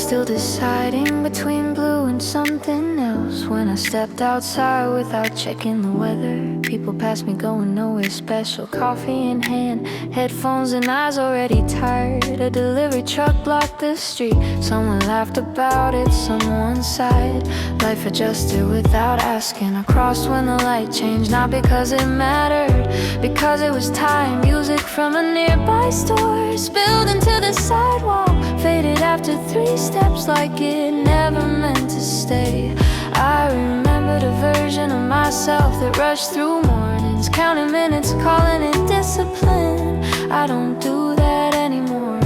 still deciding between blue and something else. When I stepped outside without checking the weather, people passed me going nowhere special. Coffee in hand, headphones and eyes already tired. A delivery truck blocked the street. Someone laughed about it, someone sighed. Life adjusted without asking. I crossed when the light changed, not because it mattered, because it was time. Music from a nearby store spilled into the sidewalk, faded after 3 steps like it never meant to stay. I remembered a version of myself that rushed through mornings, counting minutes, calling it discipline. I don't do that anymore.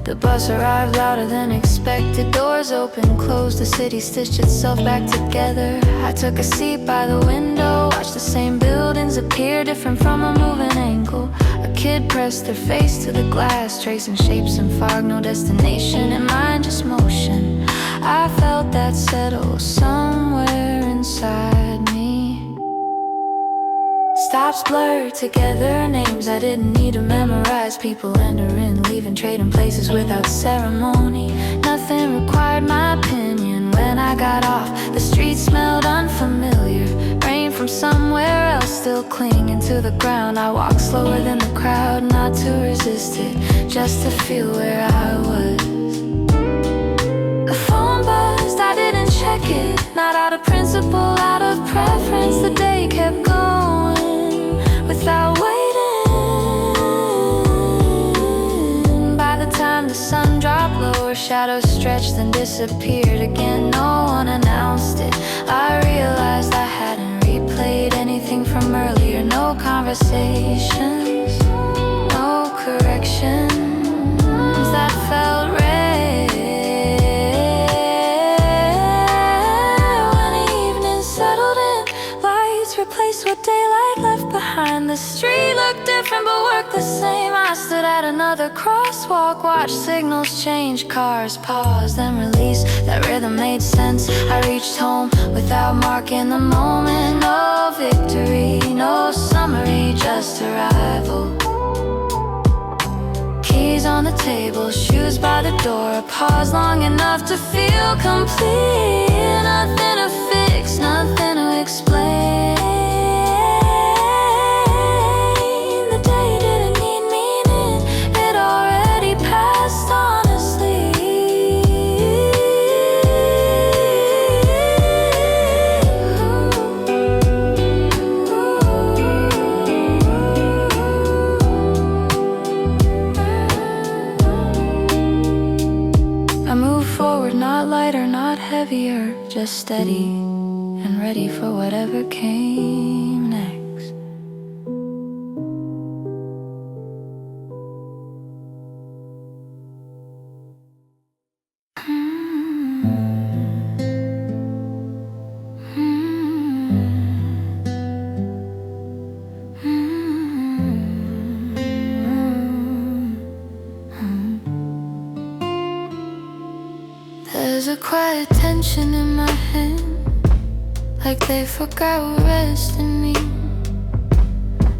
The bus arrived louder than expected. Doors opened, closed, the city stitched itself back together. I took a seat by the window, watched the same buildings appear, different from a moving angle. A kid pressed their face to the glass, tracing shapes in fog, no destination in mind, just motion. I felt that settle somewhere inside me. Stops blurred together, names I didn't need to memorize. People entering, leaving, trading places without ceremony. Nothing required my opinion when I got off. The street smelled unfamiliar, rain from somewhere else still clinging to the ground. I walked slower than the crowd, not to resist it, just to feel where I was. The phone buzzed, I didn't check it, not out of principle, out of preference. The day kept going without waiting. By the time the sun dropped lower, shadows stretched and disappeared again. No one announced it. I realized I hadn't replayed anything from earlier. No conversations, no corrections that felt rare. When evening settled in, lights replaced what daylight left behind. The street looked different but worked the same. I stood at another crosswalk, watched signals change, cars paused and released. That rhythm made sense. I reached home without marking the moment. No victory, no summary, just arrival. Keys on the table, shoes by the door. A pause long enough to feel complete. Nothing to fix, nothing to explain. The day didn't need meaning, it already passed honestly. I move forward, not lighter, not heavier, just steady and ready for whatever came next. There's a quiet tension in my hand, like they forgot what resting means.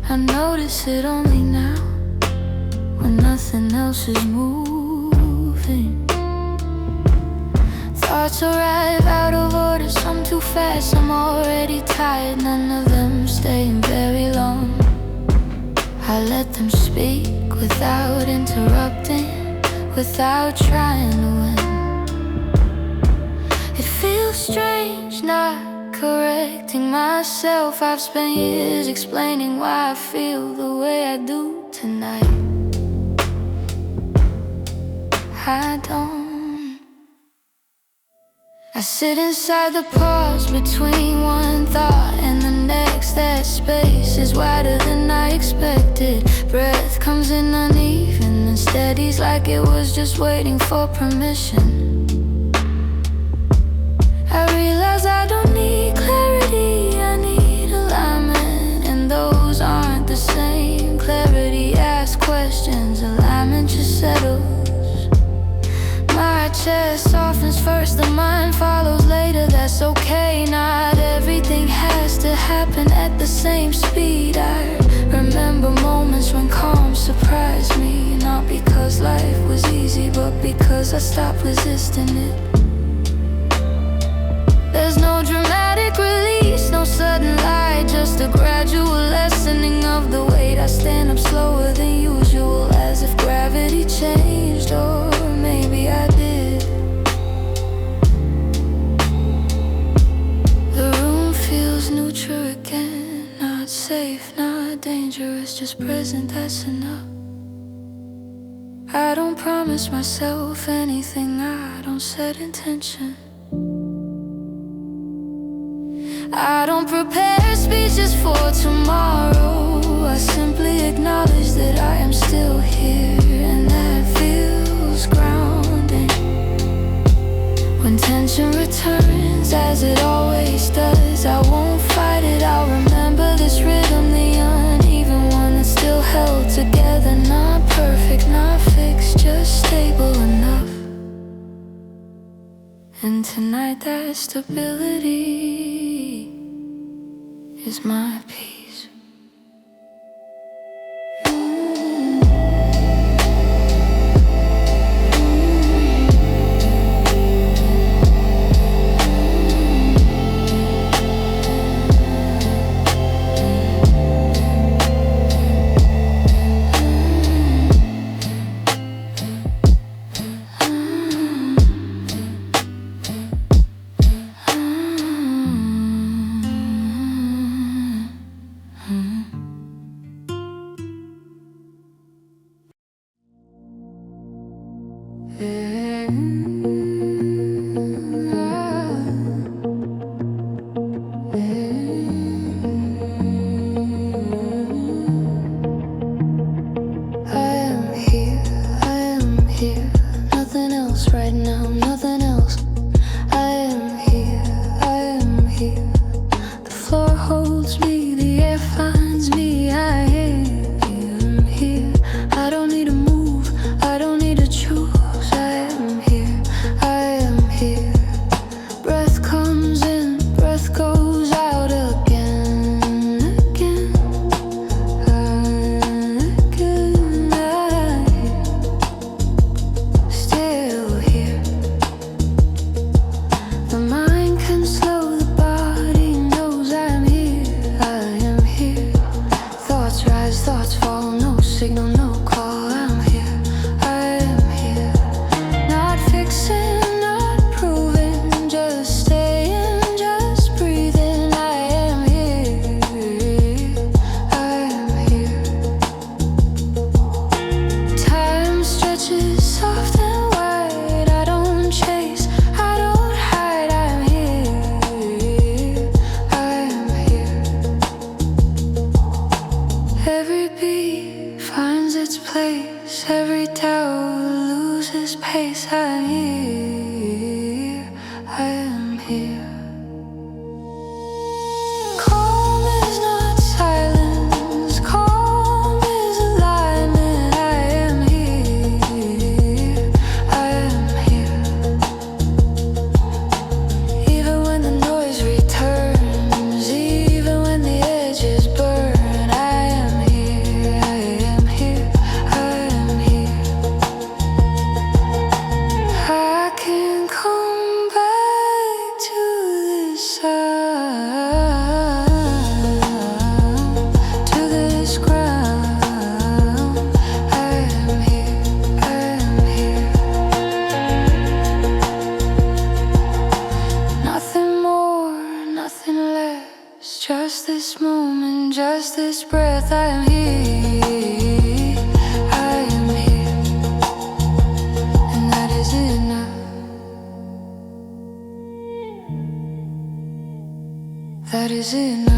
I notice it only now, when nothing else is moving. Thoughts arrive out of order, some too fast, I'm already tired. None of them staying very long. I let them speak without interrupting, without trying to win. It feels strange not correcting myself. I've spent years explaining why I feel the way I do tonight. I don't. I sit inside the pause between one thought and the next. That space is wider than I expected. Breath comes in uneven and steadies like it was just waiting for permission. I realize I don't need clarity, I need alignment, and those aren't the same. Clarity asks questions, alignment just settles. My chest softens first, the mind follows later. That's okay, not everything has to happen at the same speed. I remember remember moments when calm surprised me, not because life was easy, but because I stopped resisting it. There's no dramatic release, no sudden light, just a gradual lessening of the weight. I stand up slower than usual, as if gravity changed, or maybe I did. The room feels neutral again, not safe, not dangerous, just present, that's enough. I don't promise myself anything, I don't set intention. I don't prepare speeches for tomorrow, I simply acknowledge that I am still here, and that feels grounding. When tension returns, as it always does, I won't fight it, I'll remember this rhythm, the uneven one that's still held together. Not perfect, not fixed, just stable enough. And tonight that stability is my peace. That is enough.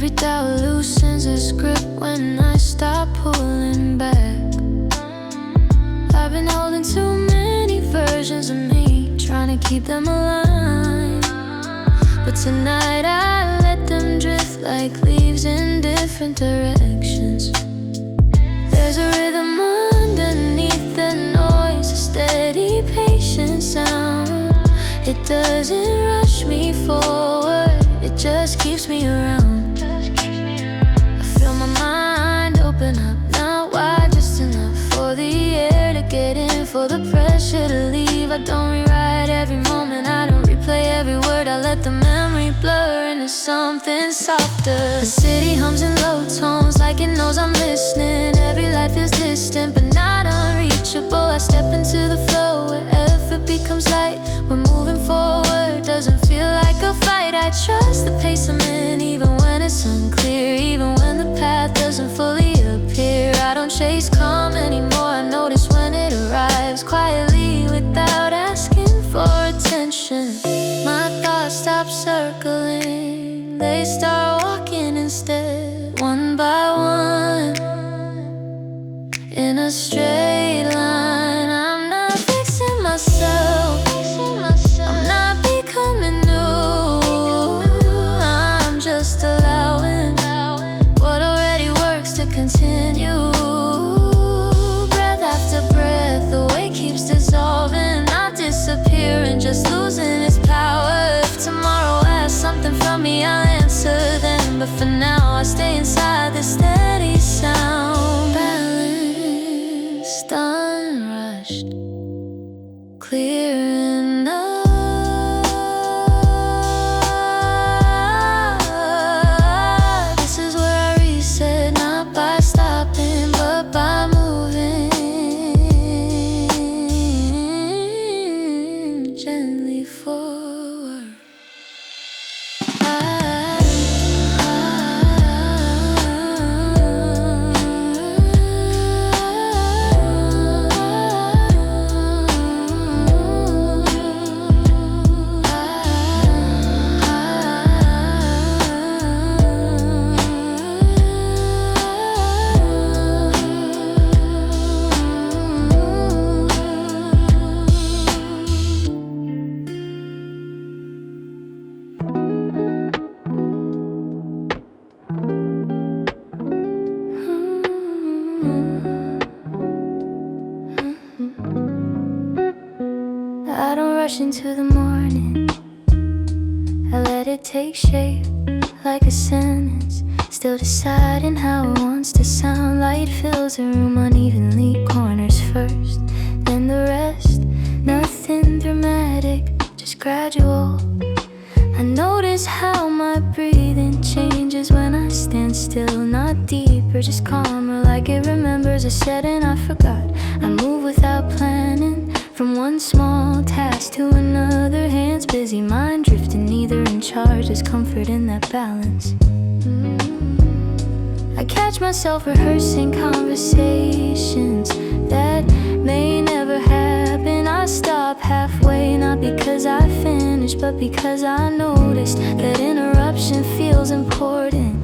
Every doubt loosens its grip when I stop pulling back. I've been holding too many versions of me, trying to keep them alive. But tonight I let them drift like leaves in different directions. There's a rhythm underneath the noise, a steady, patient sound. It doesn't rush me forward, it just keeps me around. I feel my mind open up now, wide just enough for the air to get in, for the pressure to leave. I don't rewrite every moment, I don't replay every word, I let the memory blur into something softer. The city hums in low tones like it knows I'm listening. Every light feels distant but not unreachable. I step into the flow where effort becomes light. We're moving forward, doesn't feel like a fight. I trust the pace I'm in, even when it's unclear, even when the path doesn't fully appear. I don't chase calm anymore, I notice when it arrives, quietly without asking for attention. My thoughts stop circling, they start walking instead, one by one, in a straight line. I'm not fixing myself, I'm not becoming new, I'm just allowing what already works to continue. Breath after breath, the weight keeps dissolving, not disappearing, just losing its power. If tomorrow asks something from me, I'll answer then, but for now I stay inside the steady sound. Balanced, unrushed, clear enough. This is where I reset, not by stopping but by moving gently forward. I don't rush into the morning, I let it take shape like a sentence, still deciding how it wants to sound. Light fills the room unevenly, corners first, then the rest. Nothing dramatic, just gradual. I notice how my breathing changes when I stand still, not deeper, just calmer, like it remembers a setting I forgot. I move without planning, from one small task to another, hands busy, mind drifting, neither in charge. There's comfort in that balance. I catch myself rehearsing conversations that may never happen. I stop halfway, not because I finished, but because I noticed that interruption feels important.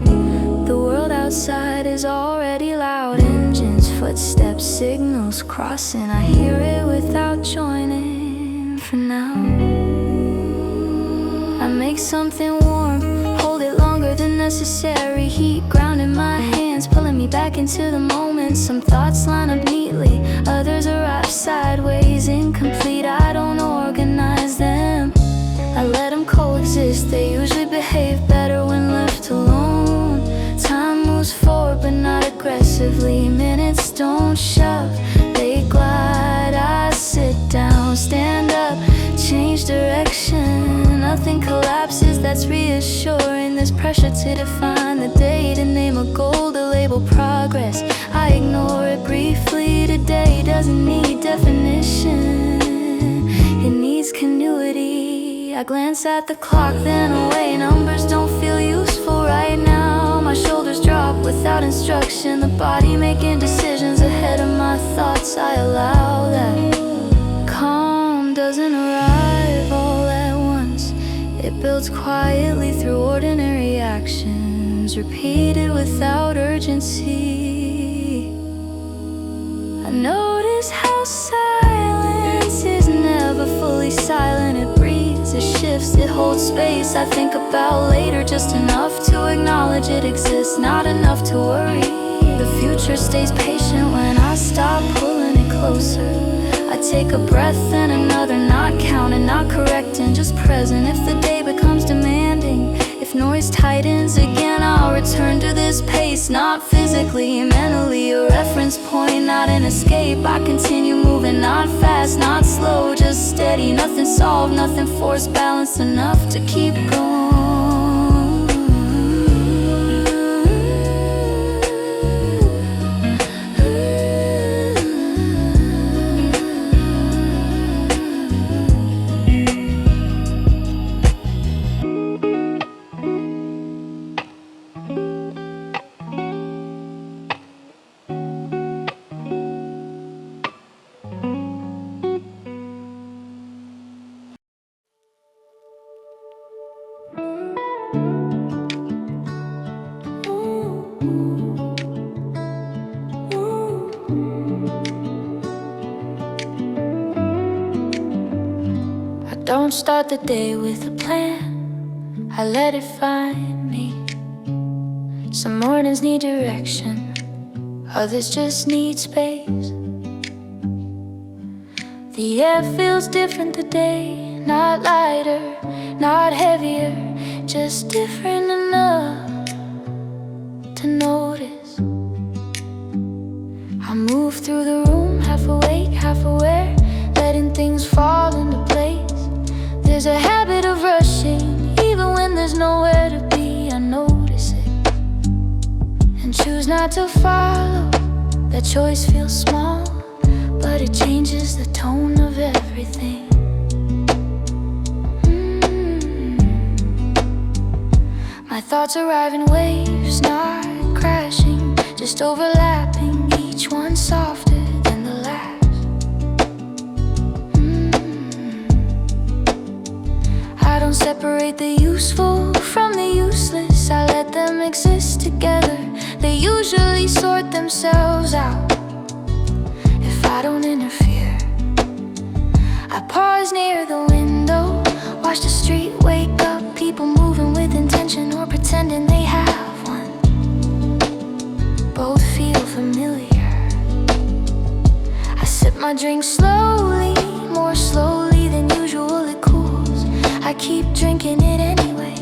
The world outside is already loud, engines, footsteps, signals crossing. I hear it without joining. For now, I make something warm, hold it longer than necessary. Heat grounding my hands, pulling me back into the moment. Some thoughts line up neatly, others arrive sideways, incomplete. I don't organize them, I let them coexist. They usually behave better when left alone. Time moves forward but not aggressively. Minutes don't shove, they glide. I sit down, stand up, change direction. Nothing collapses, that's reassuring. There's pressure to define the day, to name a goal, to label progress. I ignore it briefly. Today doesn't need definition, it needs continuity. I glance at the clock, then away. Numbers don't feel useful right now. My shoulders drop without instruction, the body making decisions ahead of my thoughts. I allow that. Calm doesn't arrive all at once, it builds quietly through ordinary action. lessons repeated without urgency. I notice how silence is never fully silent. It breathes, it shifts, it holds space. I think about later just enough to acknowledge it exists, not enough to worry. The future stays patient when I stop pulling it closer. I take a breath and another, not counting, not correcting, just present. If the day becomes demanding, if noise tightens again, I'll return to this pace. Not physically, mentally, a reference point, not an escape. I continue moving, not fast, not slow, just steady. Nothing solved, nothing forced, balanced enough to keep going. Don't start the day with a plan, I let it find me. Some mornings need direction, others just need space. The air feels different today, not lighter, not heavier, just different enough to notice. I move through the room, half awake, half aware, letting things fall into place. There's a habit of rushing, even when there's nowhere to be. I notice it and choose not to follow. That choice feels small, but it changes the tone of everything. My thoughts arrive in waves, not crashing, just overlapping, each one softer than the last. I don't separate the useful from the useless, I let them exist together. They usually sort themselves out if I don't interfere. I pause near the window, watch the street wake up, people moving with intention or pretending they have one. Both feel familiar. I sip my drink slowly, more slowly than usual. It cools, I keep drinking it anyway.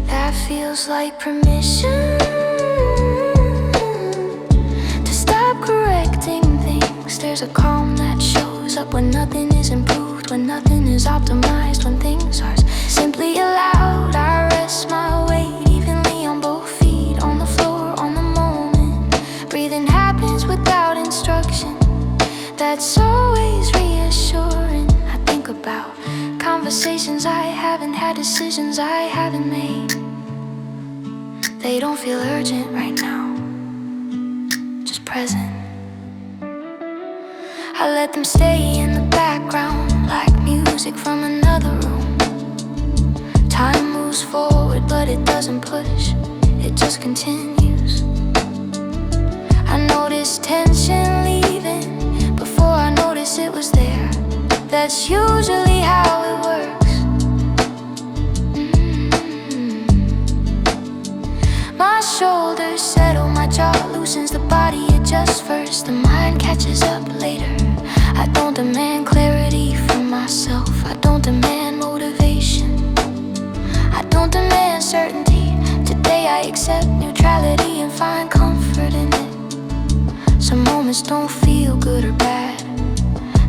That feels like permission to stop correcting things. There's a calm that shows up when nothing is improved, when nothing is optimized, when things are simply allowed. I rest my weight evenly on both feet, on the floor, on the moment. Breathing happens without instruction, that's always reassuring. I think about conversations I haven't had, decisions I haven't made. They don't feel urgent right now, just present. I let them stay in the background like music from another room. Time moves forward but it doesn't push, it just continues. I notice tension leaving before I notice it was there. That's usually how it works. My shoulders settle, my jaw loosens, the body adjusts first, the mind catches up later. I don't demand clarity from myself, I don't demand motivation, I don't demand certainty. Today I accept neutrality and find comfort in it. Some moments don't feel good or bad,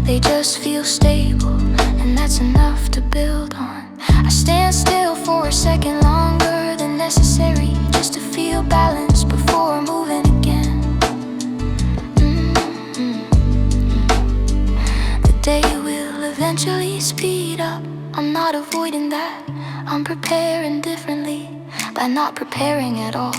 they just feel stable, and that's enough to build on. I stand still for a second longer than necessary, just to feel balanced before moving again. The day will eventually speed up, I'm not avoiding that. I'm preparing differently by not preparing at all.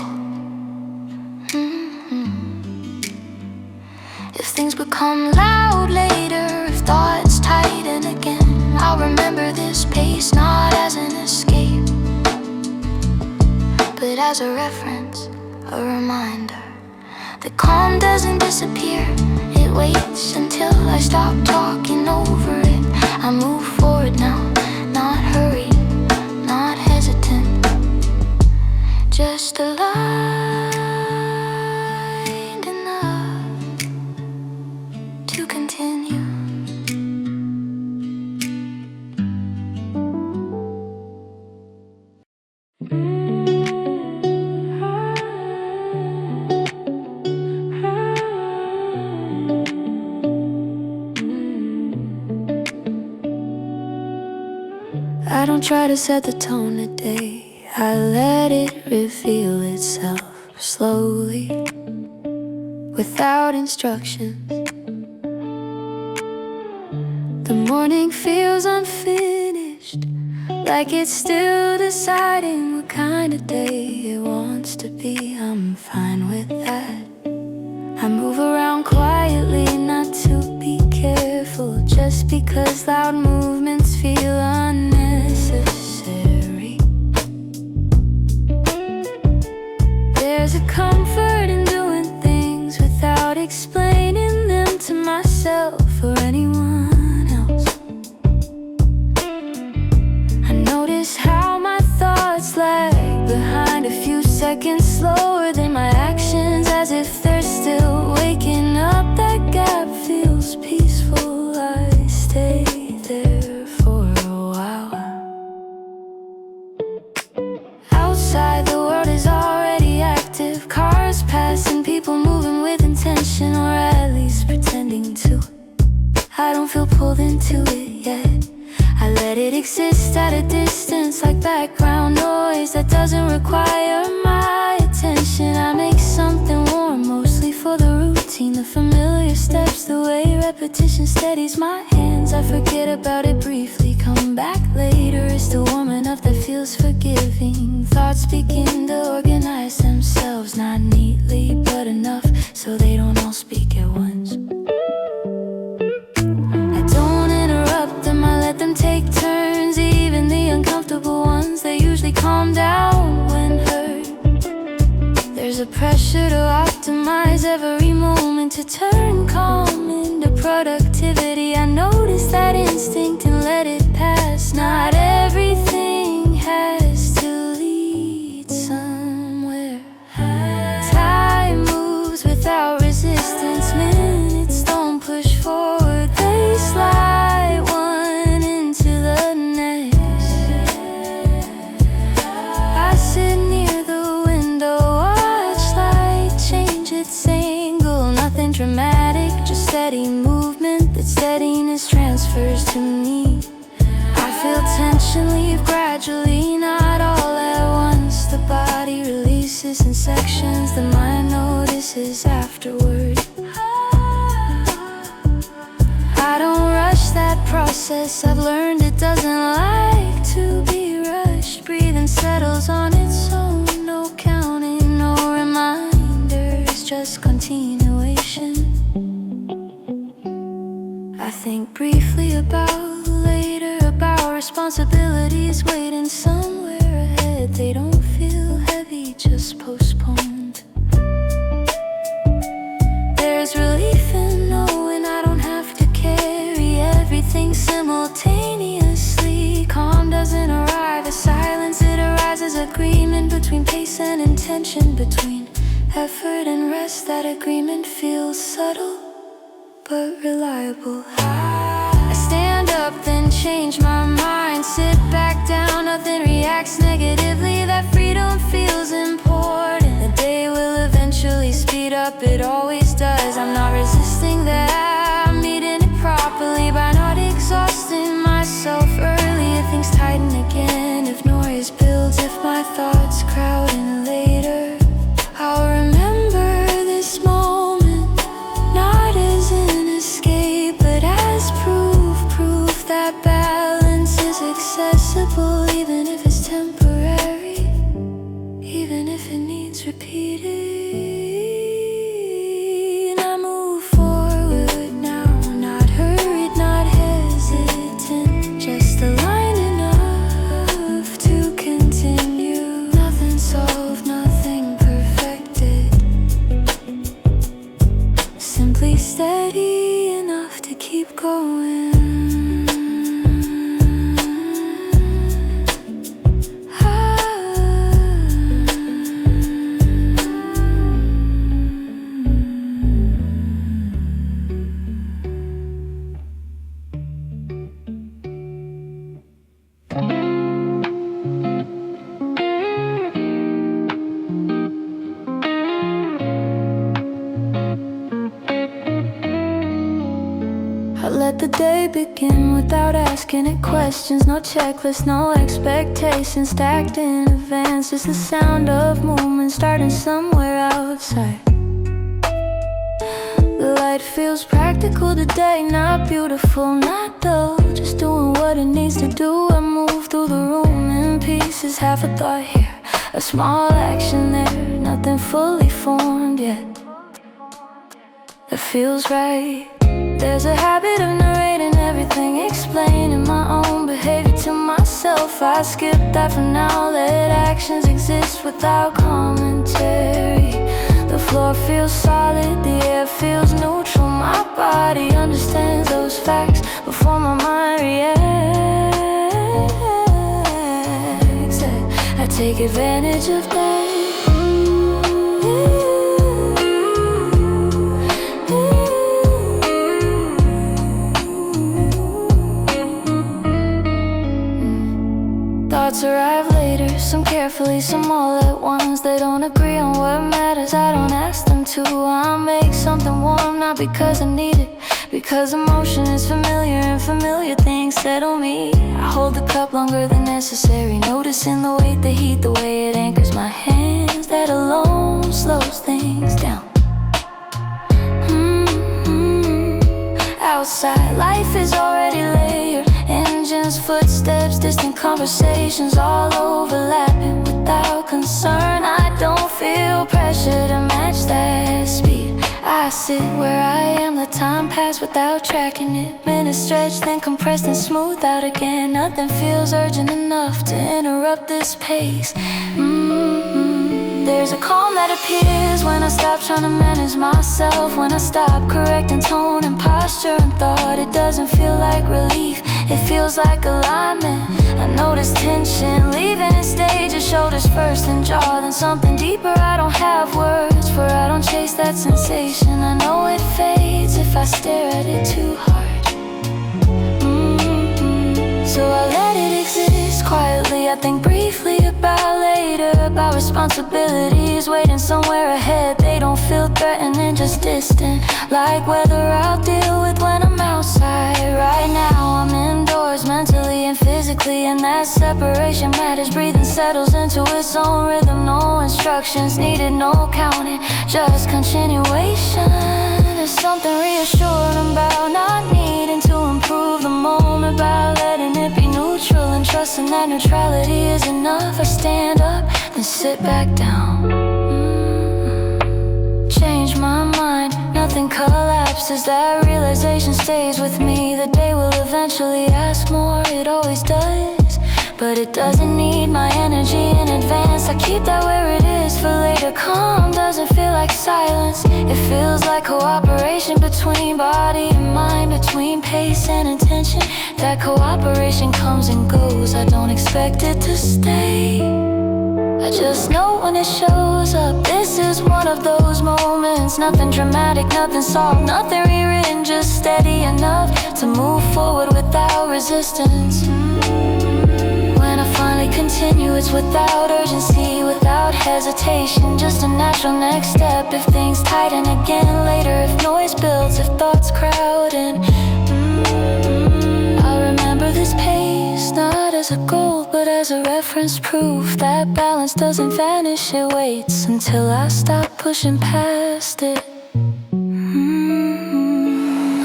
If things become loud later, if thoughts tighten again, I'll remember this pace not as an escape, but as a reference, a reminder that calm doesn't disappear. It waits until I stop talking over it. I move forward now, not hurried, not hesitant, just aligned enough to continue. I don't try to set the tone today. I let it reveal itself slowly, without instructions. The morning feels unfinished, like it's still deciding what kind of day it wants to be. I'm fine with that. I move around quietly, not to be careful, just because loud movements feel unnecessary. There's a comfort in doing things without explaining them to myself or anyone else. I notice how my thoughts lag behind a few seconds slower than my actions, as if they're still waking up. That gap feels peaceful. I stay there for a while. Outside, the world is already active. Cars passing, people moving with intention, or at least pretending to. I don't feel pulled into it yet. I let it exist at a distance, like background noise that doesn't require my attention. I make something warm, mostly for the routine, the familiar steps, the way repetition steadies my hands. I forget about it briefly, come back later. It's still warm enough that feels forgiving. Thoughts begin to organize themselves, not neatly, but enough so they don't all speak at once. I don't interrupt them, I let them take turns, even the uncomfortable ones. They usually calm down when hurt. There's a pressure to optimize every moment, to turn calm into productivity. I notice that instinct and let it pass. Not everything has to lead somewhere. Time moves without resistance. Minutes don't push forward, they slide one into the next. I sit near the window, watch light change its angle. Nothing dramatic, just steady movement. That steadiness transfers to me. I feel tension leave gradually, not all at once. The body releases in sections, the mind notices afterward. I don't rush that process, I've learned it doesn't like to be rushed. Breathing settles on its own, no counting, no reminders, just continuation. I think briefly about later, about responsibilities waiting somewhere ahead. They don't feel heavy, just postponed. There's relief in knowing I don't have to carry everything simultaneously. Calm doesn't arrive as silence, it arises agreement between pace and intention, between effort and rest. That agreement feels subtle but reliable. I stand up, then change my mind, sit back down, nothing reacts negatively. That freedom feels important. The day will eventually speed up, it always does. I'm not resisting that, I'm meeting it properly by not exhausting myself early. If things tighten again, if noise builds, if my thoughts crowd in later, I'll remember this moment, not as an escape, but as proof that balance is accessible, even if it's temporary, even if it needs repeating. I move forward now, not hurried, not hesitant, just let the day begin without asking it questions. No checklist, no expectations stacked in advance. It's the sound of movement starting somewhere outside. The light feels practical today, not beautiful, not dull. Just doing what it needs to do. I move through the room in pieces, half a thought here, a small action there. Nothing fully formed yet that feels right. There's a habit of narrating everything, explaining my own behavior to myself. I skip that for now, let actions exist without commentary. The floor feels solid, the air feels neutral. My body understands those facts before my mind reacts. I take advantage of that. Thoughts arrive later, some carefully, some all at once. They don't agree on what matters, I don't ask them to. I make something warm, not because I need it, because emotion is familiar and familiar things settle me. I hold the cup longer than necessary, noticing the weight, the heat, the way it anchors my hands. That alone slows things down. Outside, life is already layered. Engines, footsteps, distant conversations, all overlapping without concern. I don't feel pressure to match that speed. I sit where I am, let time pass without tracking it. Minutes stretch, then compressed and smooth out again. Nothing feels urgent enough to interrupt this pace. There's a calm that appears when I stop trying to manage myself. When I stop correcting tone and posture and thought. It doesn't feel like relief, it feels like alignment. I notice tension leaving its stages, shoulders first and jaw, then something deeper I don't have words for. I don't chase that sensation, I know it fades if I stare at it too hard. So I let it exist quietly. I think briefly about later, about responsibilities waiting somewhere ahead. They don't feel threatening, just distant, like weather I'll deal with when I'm outside. Right now I'm indoors mentally and physically, and that separation matters. Breathing settles into its own rhythm. No instructions needed, no counting, just continuation. There's something reassuring about not needing to improve the moment, about letting it be neutral and trusting that neutrality is enough. I stand up, then sit back down. Change my mind, nothing collapses. That realization stays with me. The day will eventually ask more, it always does, but it doesn't need my energy in advance. I keep that where it is for later. Calm doesn't feel like silence, it feels like cooperation between body and mind, between pace and intention. That cooperation comes and goes, I don't expect it to stay, I just know when it shows up. This is one of those moments, nothing dramatic, nothing solved, nothing rewritten, just steady enough to move forward without resistance. When I finally continue, it's without urgency, without hesitation, just a natural next step. If things tighten again later, if noise builds, if thoughts crowd in, I'll remember this pace, not as a goal, but as a reference proof. That balance doesn't vanish, it waits until I stop pushing past it. I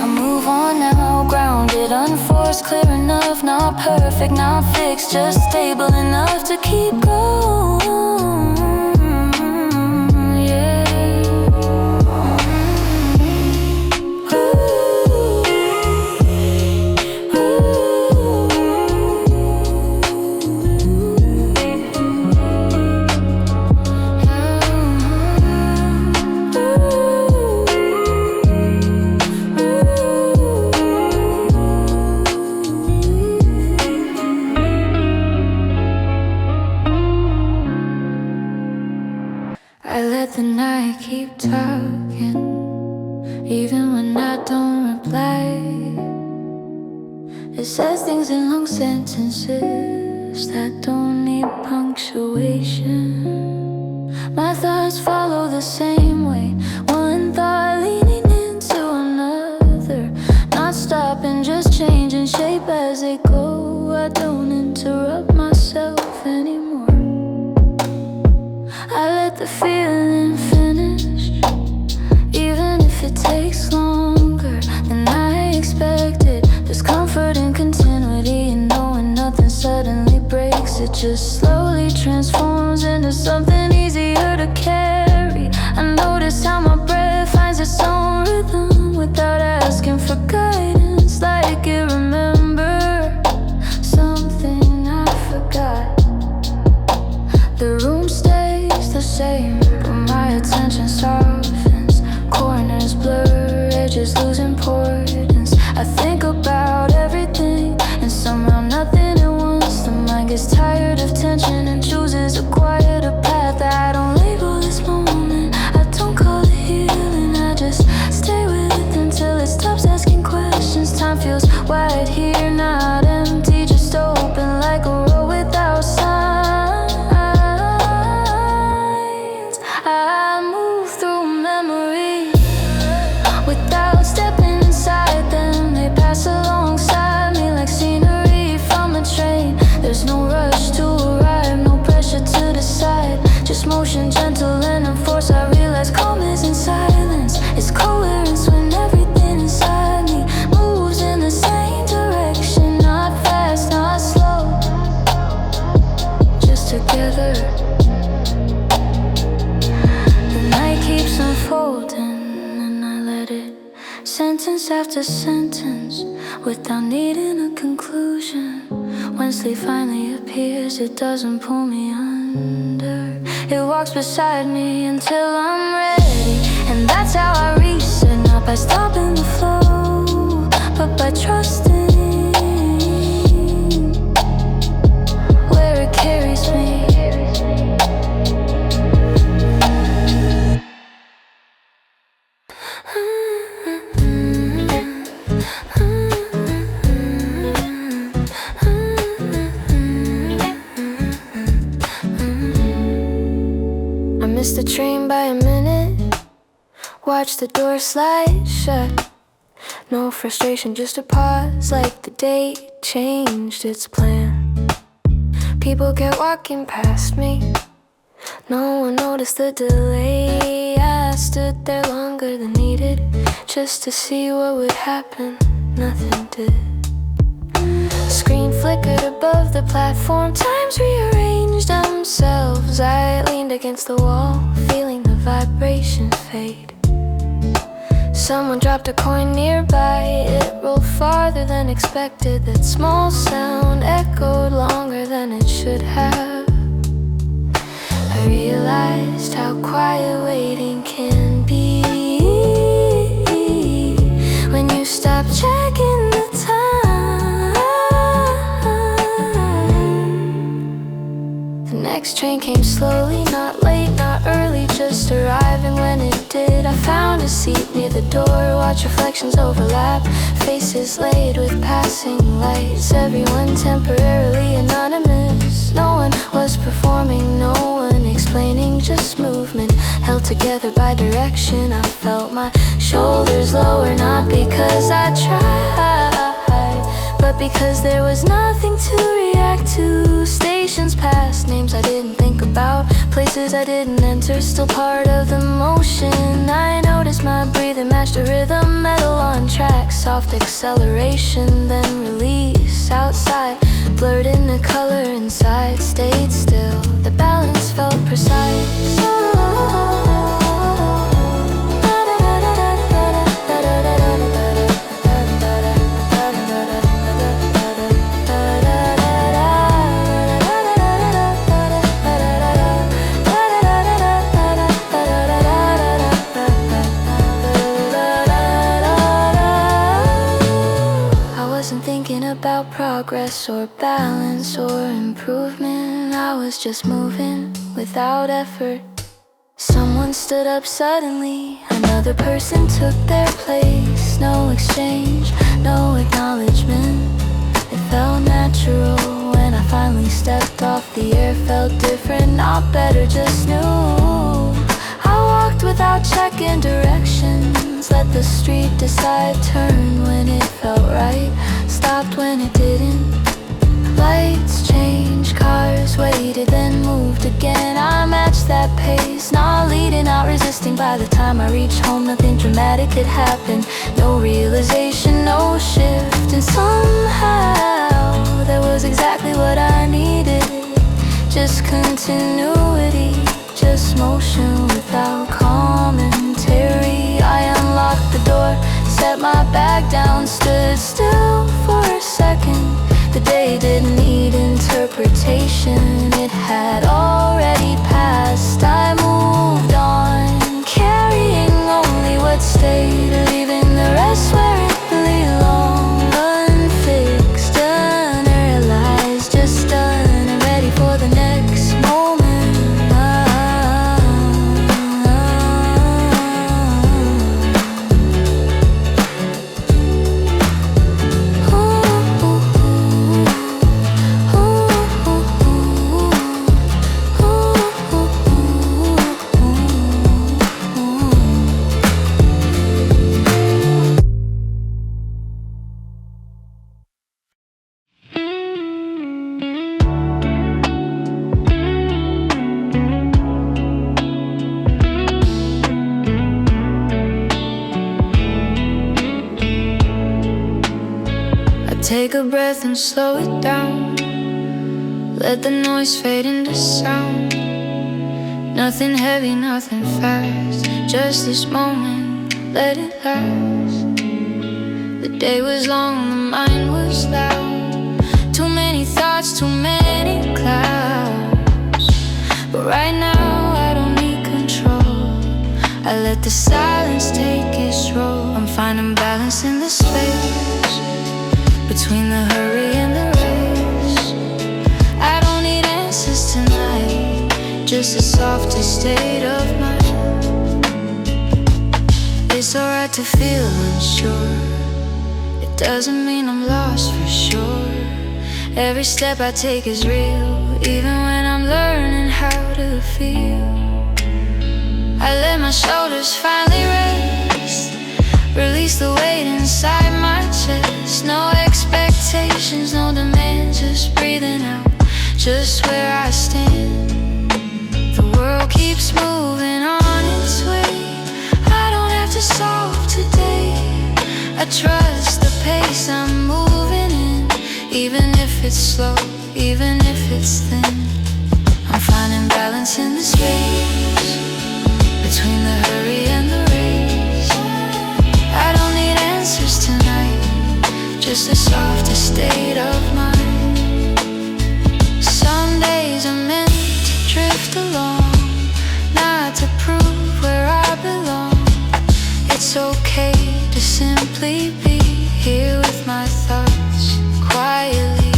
move on now, grounded, unforced, clear enough. Not perfect, not fixed, just stable enough to keep going. I let the night keep talking, even when I don't reply. It says things in long sentences that don't need punctuation. My thoughts follow the same way, one thought leading into another, not stopping, just let the feeling finish, even if it takes longer than I expected. There's comfort in continuity and knowing nothing suddenly breaks. It just slowly transforms into something easier to carry. I notice how my breath finds its own rhythm without asking for guidance, like it remember something I forgot. The room stays the same, but my attention softens. Corners blur, edges lose importance. I think about everything and somehow nothing at once. The mind gets tired of tension and chooses a quieter path. I don't label this moment, I don't call it healing. I just stay with it until it stops asking questions. Time feels wide here, not empty, just open like a road without signs. I move through memories without stepping inside them. They pass alongside me like scenery from a train. There's no rush to arrive, no pressure to decide, just motion gentle and enforced. I realize calm is in silence. It's coherence when everything inside me moves in the same direction. Not fast, not slow, just together. The night keeps unfolding and I let it, sentence after sentence, without needing a conclusion. When sleep finally appears, it doesn't pull me under. It walks beside me until I'm ready, and that's how I reset. Not by stopping the flow, but by trusting where it carries me. Missed the train by a minute, watch the door slide shut. No frustration, just a pause, like the day changed its plan. People kept walking past me, no one noticed the delay. I stood there longer than needed, just to see what would happen. Nothing did. Screen flickered above the platform, times rearranged themselves. I leaned against the wall, feeling the vibration fade. Someone dropped a coin nearby, it rolled farther than expected. That small sound echoed longer than it should have. I realized how quiet waiting can be when you stop checking the time. The next train came slowly, not late, not early, just arriving when it did. I found a seat near the door, watch reflections overlap, faces laid with passing lights. Everyone temporarily anonymous, no one was performing, no one explaining, just movement held together by direction. I felt my shoulders lower, not because I tried, but because there was nothing to react to. Stations passed, names I didn't think about, places I didn't enter, still part of the motion. I noticed my breathing matched the rhythm, metal on track, soft acceleration, then release. Outside, blurred in the color inside, stayed still, the balance felt precise. About progress or balance or improvement, I was just moving without effort. Someone stood up suddenly, another person took their place. No exchange, no acknowledgement, it felt natural. When I finally stepped off, the air felt different, not better, just new. I walked without checking directions, let the street decide, turned when it felt right, stopped when it didn't. Lights changed, cars waited, then moved again. I matched that pace, resting. By the time I reached home, nothing dramatic had happened. No realization, no shift. And somehow that was exactly what I needed. Just continuity, just motion without commentary. I unlocked the door, set my bag down, stood still for a second. The day didn't need interpretation, it had already passed. I moved on, carrying only what stayed, leaving the rest where it belonged. Unfixed, unrealized, just done and ready for the next moment. Take a breath and slow it down. Let the noise fade into sound. Nothing heavy, nothing fast. Just this moment, let it last. The day was long, the mind was loud. Too many thoughts, too many clouds. But right now I don't need control. I let the silence take its role. I'm finding balance in the space between the hurry and the race. I don't need answers tonight, just a softer state of mind. It's alright to feel unsure. It doesn't mean I'm lost for sure. Every step I take is real, even when I'm learning how to feel. I let my shoulders finally rest, release the weight inside my chest. No expectations, no demands, just breathing out, just where I stand. The world keeps moving on its way. I don't have to solve today. I trust the pace I'm moving in, even if it's slow, even if it's thin. I'm finding balance in the space between the hurry and the race. I don't need answers tonight, just a softer state of mind. Some days are meant to drift along, not to prove where I belong. It's okay to simply be here with my thoughts quietly.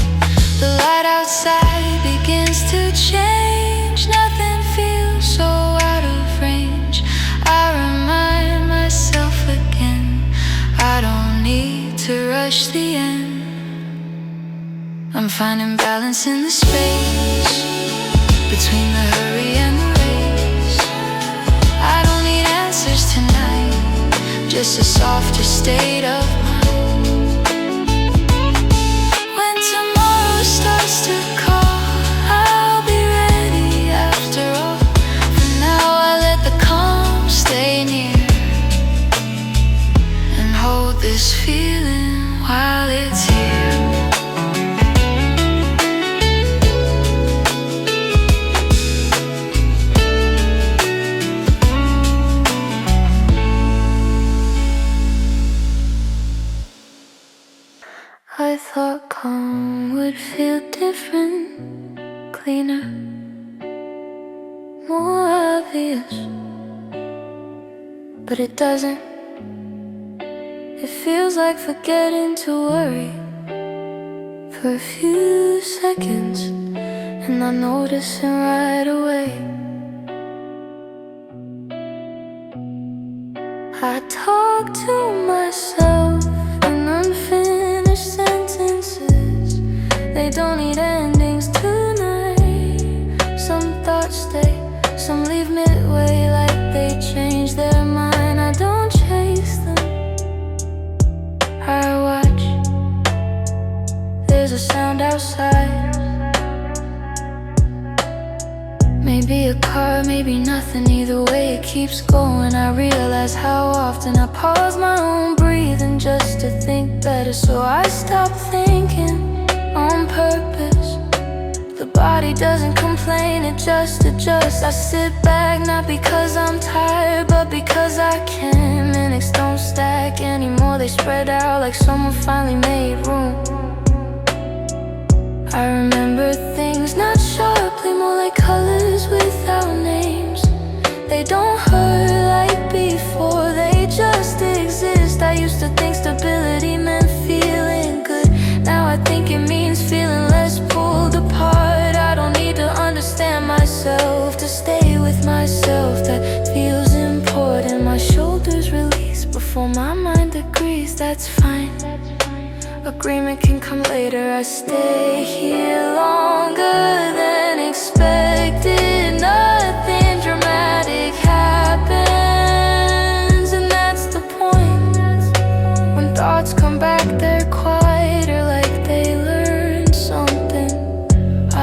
The light outside begins to change. Nothing feels so out of range. I remind myself again, I don't need to rush the end. I'm finding balance in the space between the hurry and the race. I don't need answers tonight, just a softer state of mind. When tomorrow starts to call, I'll be ready after all. For now I let the calm stay near and hold this feeling while it's here. I thought calm would feel different, cleaner, more obvious, but it doesn't. It feels like forgetting to worry for a few seconds, and I notice it right away. I talk to myself in unfinished sentences. They don't need endings tonight. Some thoughts stay, some leave midway, like they change their mind. I don't chase them, I watch. There's a sound outside, maybe a car, maybe not. nothing either way, it keeps going. I realize how often I pause my own breathing just to think better. So I stop thinking on purpose. The body doesn't complain, it just adjusts. I sit back not because I'm tired, but because I can. Minutes don't stack anymore, they spread out like someone finally made room. I remember things not sharply, more like colors without names. They don't hurt like before, they just exist. I used to think stability meant feeling good. Now I think it means feeling less pulled apart. I don't need to understand myself to stay with myself. That feels important. My shoulders release before my mind agrees. That's fine. Agreement can come later. I stay here longer than expected. Nothing dramatic happens, and that's the point. When thoughts come back, they're quieter, like they learned something.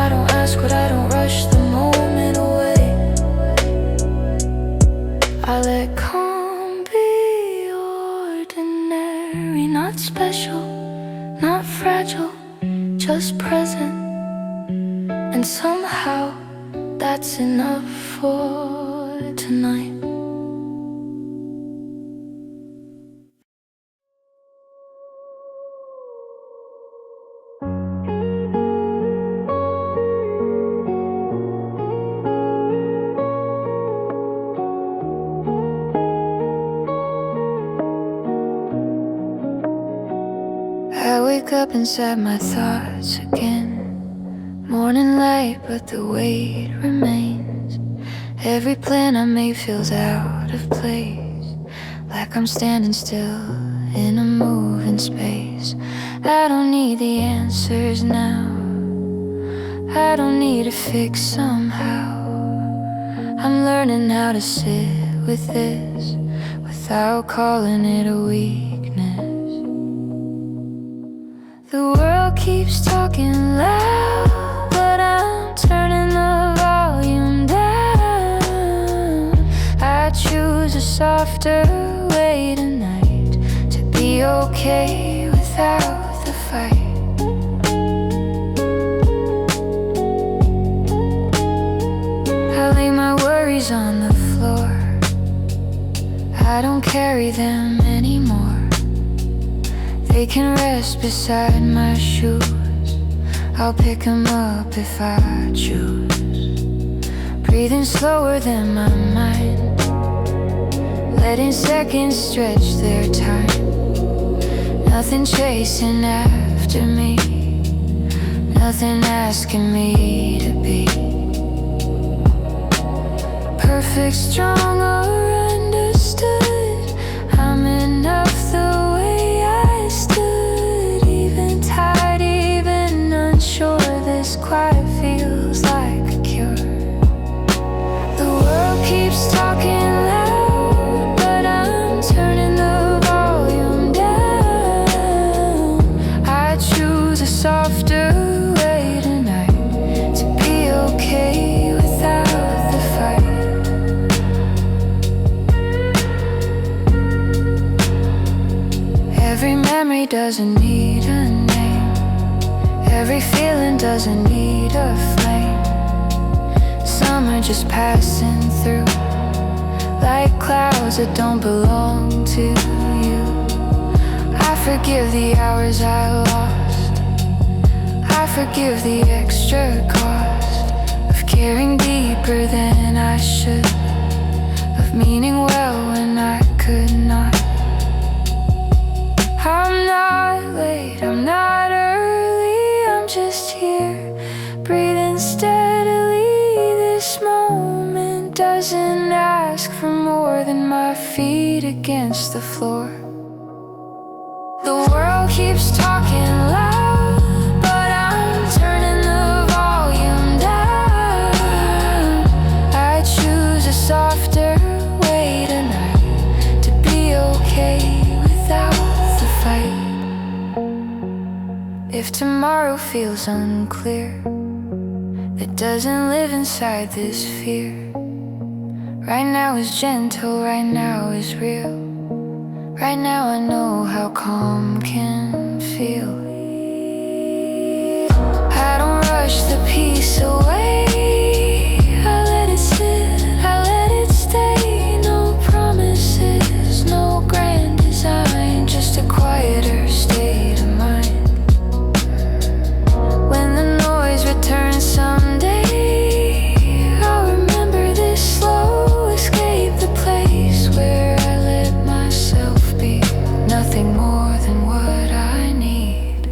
I don't ask what I don't rush the moment away. I let calm be ordinary, not special, not fragile, just present. And somehow that's enough for tonight. I wake up inside my thoughts again. Morning light, but the weight remains. Every plan I make feels out of place, like I'm standing still in a moving space. I don't need the answers now, I don't need a fix somehow. I'm learning how to sit with this without calling it a weakness. The world keeps talking loud, but I'm turning the volume down. I choose a softer way tonight, to be okay without the fight. I lay my worries on the floor, I don't carry them anymore. They can rest beside my shoes, I'll pick them up if I choose. Breathing slower than my mind, letting seconds stretch their time. Nothing chasing after me, nothing asking me to be perfect, strong, or understood. I'm enough the way I stood, even tired, even unsure. This quiet feels like a cure. The world keeps talking loud, but I'm turning the volume down. I choose a softer way tonight, to be okay without the fight. Every memory doesn't need a name, every feeling doesn't need a flame. Some are just passing through, like clouds that don't belong to you. I forgive the hours I lost, I forgive the extra cost of caring deeper than I should, of meaning well when I could not. I'm not late, I'm not early, I'm just here, breathing steadily. This moment doesn't ask for more than my feet against the floor. The world keeps talking loud, but I'm turning the volume down. I choose a softer way tonight, to be okay without the fight. If tomorrow feels unclear, that doesn't live inside this fear. Right now is gentle, right now is real. Right now I know how calm can feel. I don't rush the peace away. I let it sit, I let it stay. No promises, no grand design, just a quieter state of mind. When the noise returns someday, I'll remember this slow escape, the place where I let myself be. Nothing more than what I need.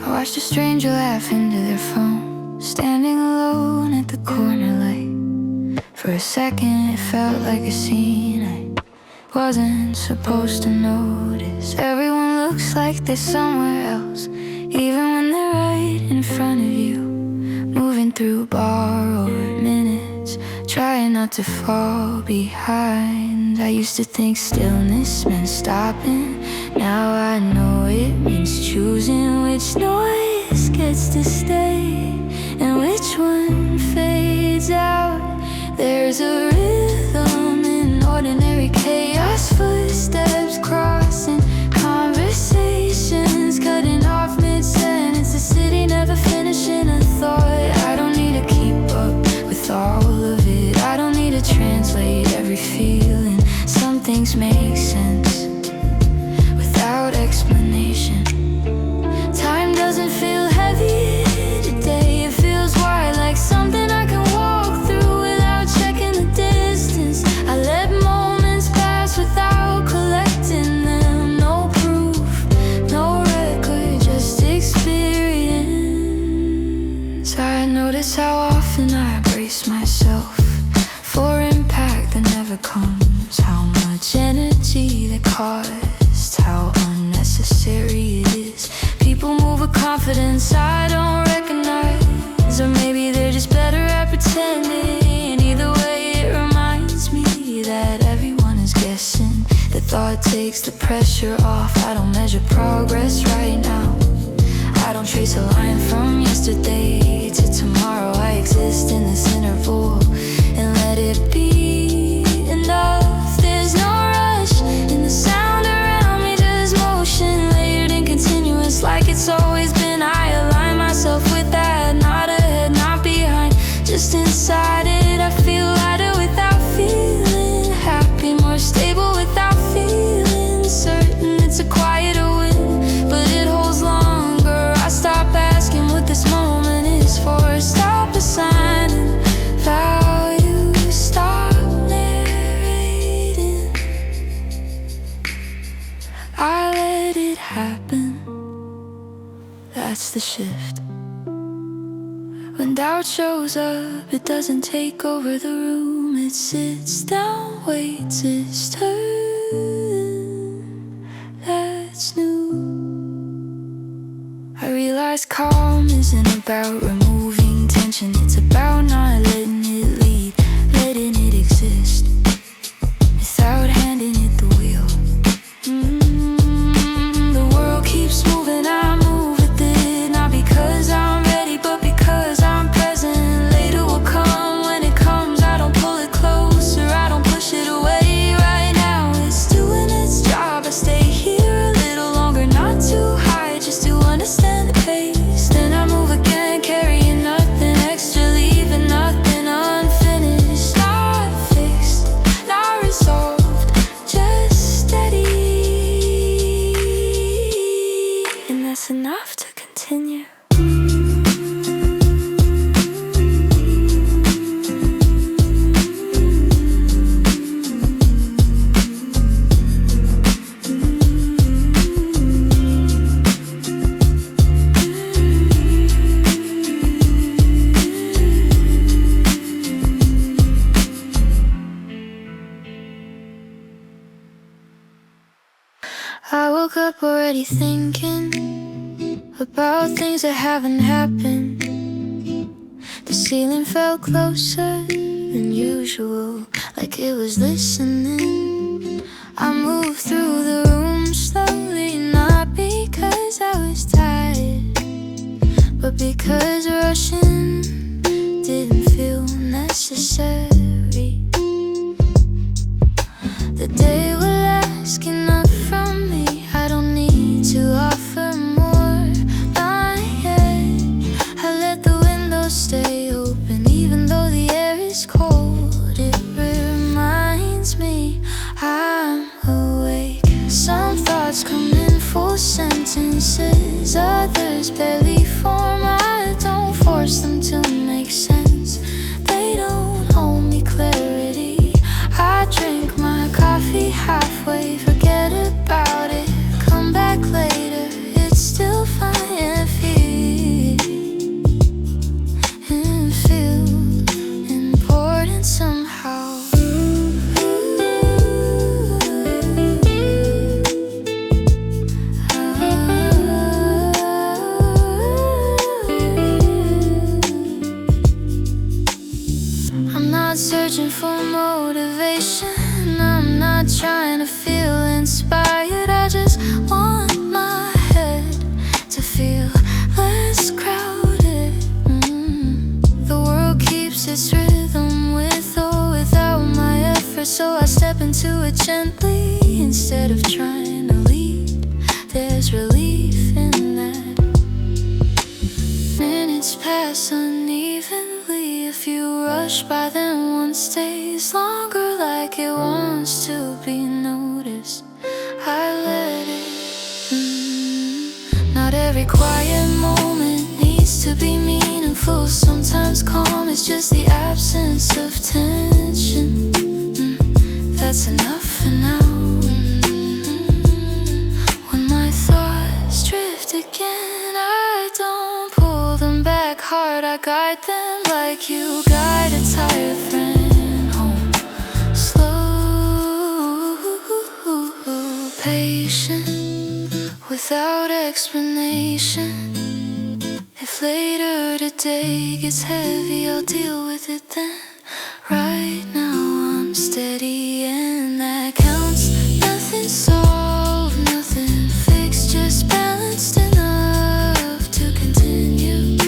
I watched a stranger laugh into their phone, standing alone at the corner light. For a second it felt like a scene I wasn't supposed to notice. Everyone looks like they're somewhere else, even when they're right in front of you. Moving through borrowed minutes, trying not to fall behind. I used to think stillness meant stopping. Now I know it means choosing which noise gets to stay and which one fades out. There's a rhythm in ordinary chaos, footsteps crossing, conversations cutting off mid-sentence. The city never finishing a thought. I don't need to keep up with all of it. I don't need to translate every feeling. Some things make sense without explanation. Time doesn't feel heavy today. It feels wide, like something I can walk through without checking the distance. I let moments pass without collecting them. No proof, no record, just experience. I notice how often I brace myself for impact that never comes. How much energy that costs, how unnecessary it is. People move with confidence I don't recognize, or maybe they're just better at pretending. Either way it reminds me that everyone is guessing. The thought takes the pressure off. I don't measure progress right now. I don't trace a line from yesterday to tomorrow. I exist in this interval and let it be enough. There's no rush in the sound around me, just motion layered and continuous, like it's always been. I align myself with that, not ahead, not behind, just inside it. I feel lighter without feeling happy, more stable without feeling certain. It's a quieter win, but it holds longer. I stop asking what this moment is for. Stop assigning value, stop narrating. I let it happen. That's the shift. When doubt shows up, it doesn't take over the room. It sits down, waits its turn. That's new. I realize calm isn't about removing tension. It's about not letting it lead, letting it exist without handing it the wheel. The world keeps moving, I move with it, not because I'm ready, but because I'm present. Later will come when it comes. I don't pull it closer, I don't push it away. Right now it's doing its job. I stay here a little longer, not too high, just to understand the pace. Then I move again, carrying nothing extra, leaving nothing unfinished. Not fixed, not resolved, just steady. And that's enough to continue. I woke up already thinking about things that haven't happened. The ceiling felt closer than usual, like it was listening. I moved through the room slowly, not because I was tired, but because rushing didn't feel necessary. The day will ask enough from me. I don't need to offer more. Not yet. I let the windows stay open, even though the air is cold. It reminds me I'm awake. Some thoughts come in full sentences, others barely form. I don't force them to make sense. They don't hold me clarity. I drink my coffee halfway, forget about it, come back later. It's still fine if it feels important somehow. I'm not searching for motivation, I'm not trying to feel inspired. I just want my head to feel less crowded. The world keeps its rhythm with or without my effort, so I step into it gently instead of trying to lead. There's relief in that. Minutes pass unevenly. If you rush by, then one stays longer, like it wants to be noticed. I let it. Not every quiet moment needs to be meaningful. Sometimes calm is just the absence of tension. That's enough for now. When my thoughts drift again, I don't pull them back hard. I guide them like you guide a tired friend home. Slow, patient, without explanation. If later today gets heavy, I'll deal with it then. Right now I'm steady and that counts. Nothing solved, nothing fixed, just balanced enough to continue.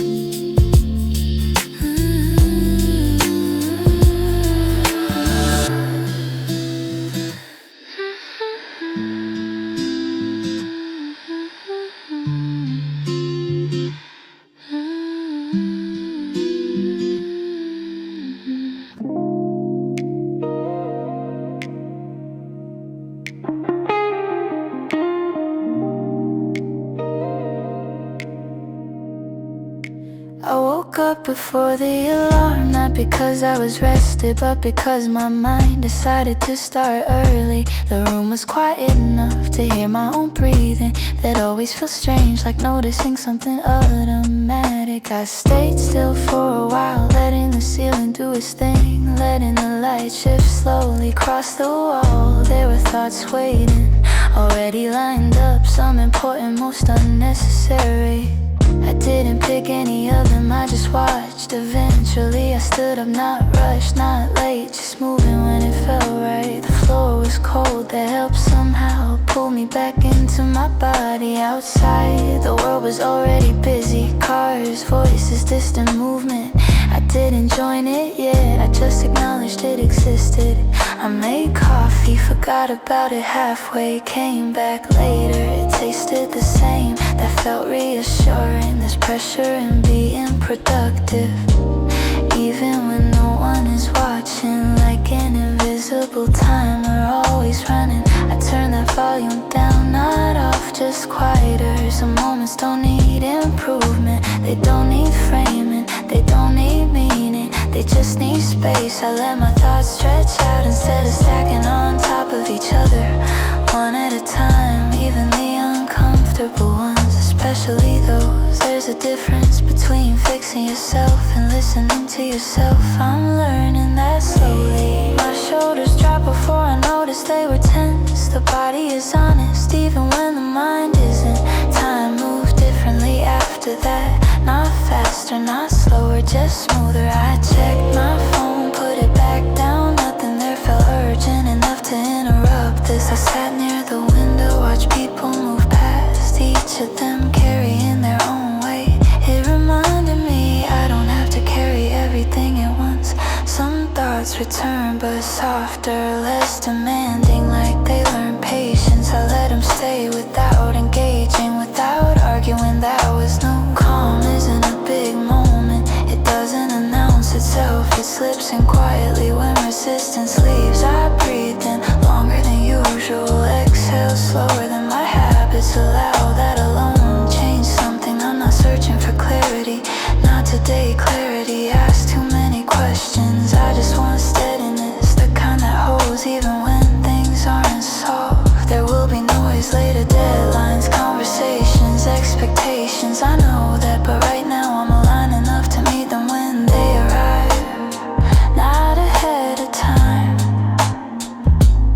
I woke up before the alarm, not because I was rested, but because my mind decided to start early. The room was quiet enough to hear my own breathing. That always feels strange, like noticing something automatic. I stayed still for a while, letting the ceiling do its thing, letting the light shift slowly across the wall. There were thoughts waiting, already lined up, some important, most unnecessary. I didn't pick any of them, I just watched. Eventually I stood up, not rushed, not late, just moving when it felt right. The floor was cold, that helped somehow pull me back into my body. Outside, the world was already busy. Cars, voices, distant movement. I didn't join it yet, I just acknowledged it existed. I made coffee, forgot about it halfway, came back later, it tasted the same. That felt reassuring, there's pressure in being productive, even when no one is watching. Like an invisible timer, always running. I turn that volume down, not off, just quieter. Some moments don't need improvement, they don't need framing, they don't need meaning, they just need space. I let my thoughts stretch out instead of stacking on top of each other, one at a time, even the uncomfortable ones, especially those. There's a difference between fixing yourself and listening to yourself. I'm learning that slowly. My shoulders dropped before I noticed they were tense. The body is honest, even when the mind isn't. Time moved differently after that, not faster, not slower, just smoother. I checked my phone, put it back down this. I sat near the window, watched people move past, each of them carrying their own weight. It reminded me I don't have to carry everything at once. Some thoughts return but softer, less demanding, like they learn patience. I let them stay without engaging, without arguing. That was no calm, isn't a big moment. It doesn't announce itself, it slips in quietly when resistance leaves. I breathe in longer than usual, exhale slower than my habits allow. That alone changed something. I'm not searching for clarity, not today. Clarity asks too many questions. I just want steadiness, the kind that holds even when things aren't solved. There will be noise later, deadlines, conversations, expectations. I know that, but right now I'm aligned enough to meet them when they arrive, not ahead of time.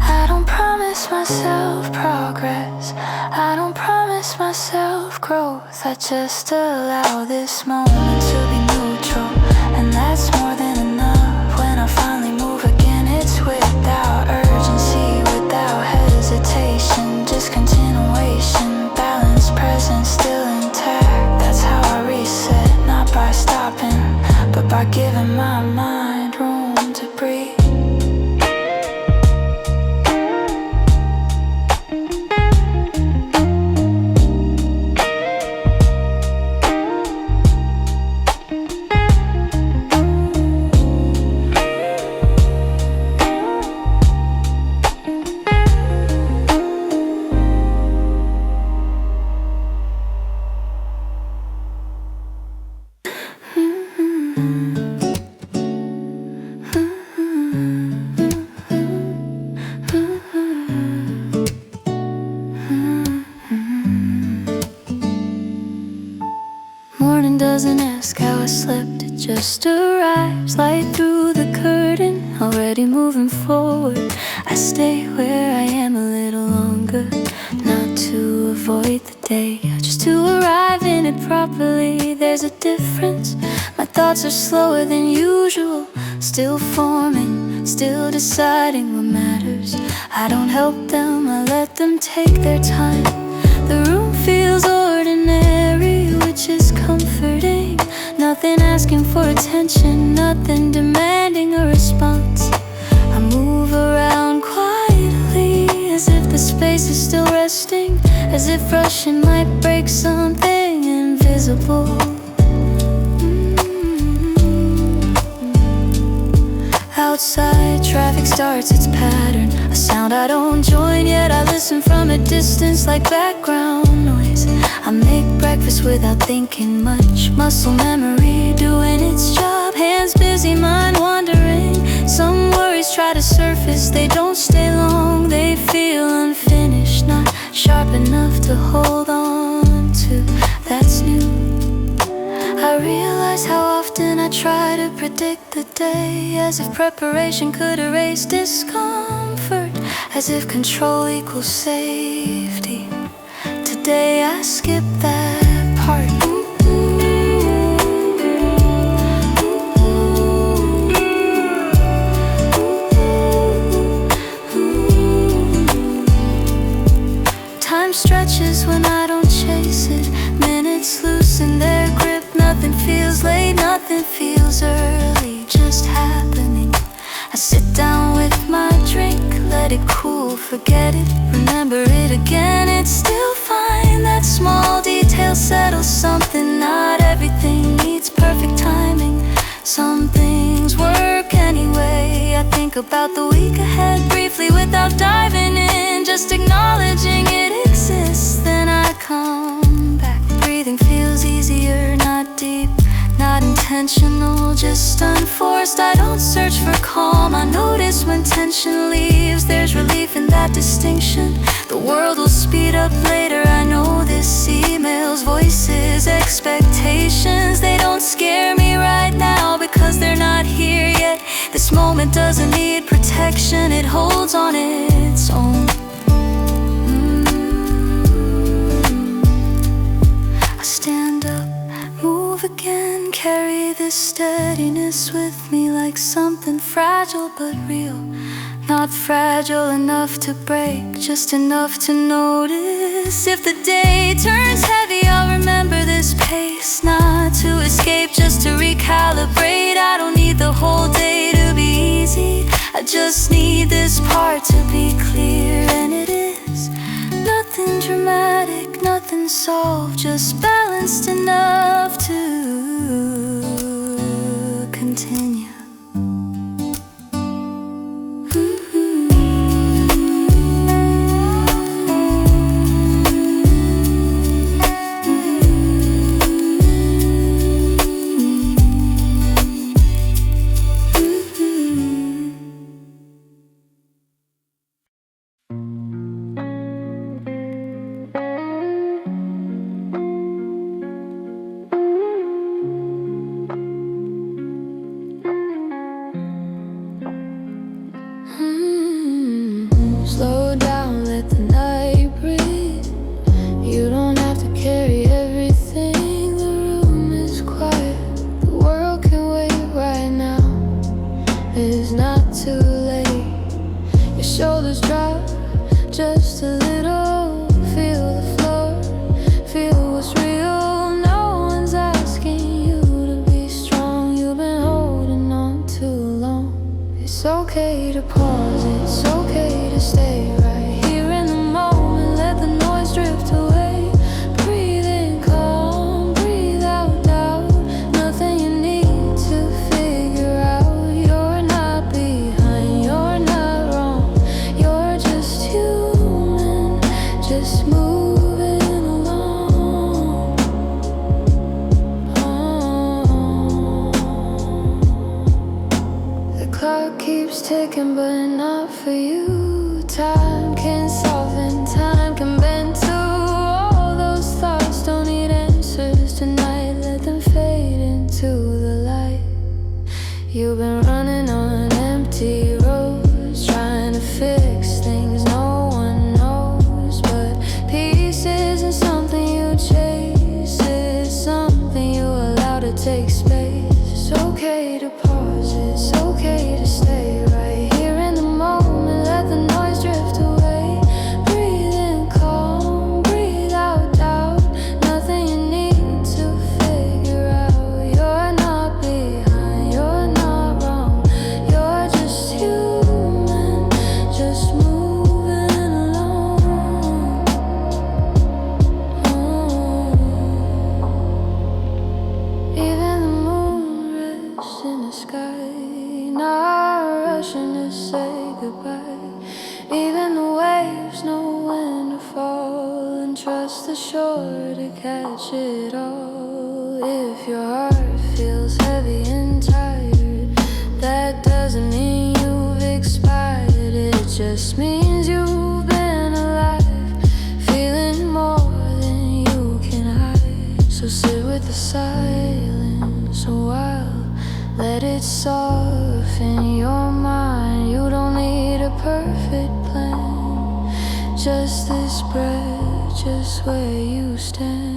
I don't promise myself progress, I don't promise myself growth. I just allow this moment to be neutral, and that's more than enough. When I finally move again, it's without urgency, without hesitation, just continuation. Balance, present, still intact. That's how I reset, not by stopping, but by giving my mind room to breathe. Morning doesn't ask how I slept, it just arrives. Light through the curtain, already moving forward. I stay where I am a little longer, not to avoid the day, just to arrive in it properly. There's a difference, my thoughts are slower than usual, still forming, still deciding what matters. I don't help them, I let them take their time. The room feels ordinary, which is comforting. Nothing asking for attention, nothing demanding a response. I move around quietly, as if the space is still resting, as if rushing might break something invisible. Outside, traffic starts its pattern, a sound I don't join yet. I listen from a distance like background noise. I make breakfast without thinking much, muscle memory doing its job, hands busy, mind wandering. Some worries try to surface, they don't stay long. They feel unfinished, not sharp enough to hold on to. That's new. I realize how often I try to predict the day, as if preparation could erase discomfort, as if control equals safety. Today I skip that part. Time stretches when I don't chase it, minutes loosen their grip. Nothing feels late, nothing feels early, just happening. I sit down with my drink, let it cool, forget it, remember it again. It's still fine, that small detail settles something. Not everything needs perfect timing, some things work anyway. I think about the week ahead briefly without diving in, just acknowledging it exists. Then I come back, breathing feels easier, not deep, not intentional, just unforced. I don't search for calm, I notice when tension leaves. There's relief in that distinction. The world will speed up later, I know this. Emails, voices, expectations, they don't scare me right now because they're not here yet. This moment doesn't need protection, it holds on its own. I stand up, move again, carry this steadiness with me like something fragile but real. Not fragile enough to break, just enough to notice. If the day turns heavy, I'll remember this pace. Not to escape, just to recalibrate. I don't need the whole day to be easy, I just need this part to be clear. And it is nothing dramatic, nothing solved, just balanced enough to continue. Slow down, let the night breathe. You don't have to carry everything. The room is quiet, the world can wait right now. It's not too late. Your shoulders drop just a little. Feel the floor, feel what's real. No one's asking you to be strong. You've been holding on too long. It's okay to pause, it's okay to stay right here in the moment. Let the noise drift away. Breathe in calm, breathe out doubt. Nothing you need to figure out. You're not behind, you're not wrong. You're just human, just moving along. The clock keeps ticking, but not for you. Time can soften, time can bend too. All those thoughts don't need answers tonight. Let them fade into the light. You've been running on empty roads, trying to fix things no one knows. But peace isn't something you chase, it's something you allow to take space. It's okay to pause, it's okay to stay right here in the moment. Let the noise drift away. Breathe in calm, breathe out doubt. Nothing you need to figure out. You're not behind, you're not wrong. You're just human, just moving along. Even the moon rests in the sky, not rushing to say goodbye. Even the waves know when to fall, and trust the shore to catch it all. If your heart feels heavy and tired, that doesn't mean you've expired. It just means you've been alive, feeling more than you can hide. So sit with the silence a while, let it soften your mind. You don't need a perfect plan, just this breath, just where you stand.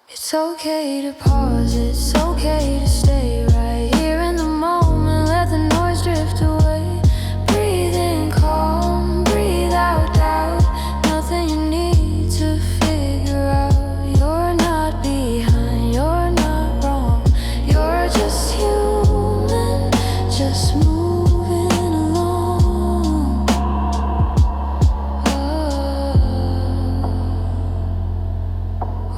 It's okay to pause, it's okay to stay right here in the moment. Let the noise drift away. Breathe in calm, breathe out doubt. Nothing you need to figure out. You're not behind, you're not wrong. You're just human, just moving along.